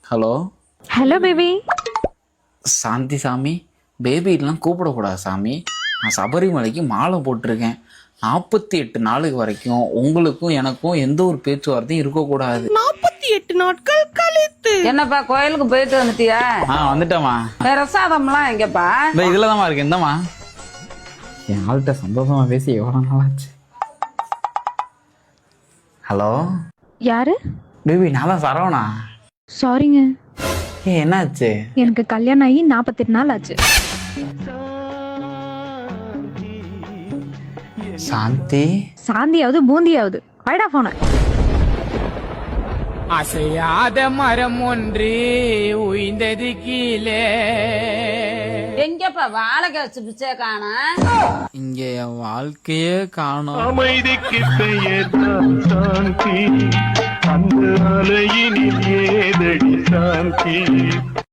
Hello hello baby. சாந்தி சாமி, பேபிலாம் கூப்பிடக்கூடாது சாமி. நான் சபரிமலைக்கு மாலை போட்டிருக்கேன். 48 நாளுக்கு வரைக்கும் உங்களுக்கும் எனக்கும் எந்த ஒரு பேச்சுவார்த்தையும் இருக்கக்கூடாது. 48 நாட்கள் கழித்து. என்னப்பா கோயிலுக்கு போயிட்டு வந்துட்டியா? வந்துட்டேம்மா. பிரசாதம்லாம் எங்கப்பா? இந்த இதுலதாம்மா இருக்கு. இந்தம்மா. என் ஆள்கிட்ட சந்தோஷமா பேசி எவ்வளவு நாளாச்சு. ஹலோ யாரு? பேபி, நான் தான் சரவணா. சாரிங்க, என்னாச்சு? எனக்கு கல்யாணம் ஆகி 48 நாள் ஆச்சு. சாந்தி, சாந்தியாவது பூந்தியாவது வைடா போன. அசையாத மரம் ஒன்று உயிர்ந்தது கீழே. எங்கப்பா வாழைக்காய் வச்சு பிச்சை காண? இங்க என் வாழ்க்கையே காணோம். அமைதிக்கு பெயர் தான் சாந்தி, அந்த அலையினில் ஏதடி சாந்தி.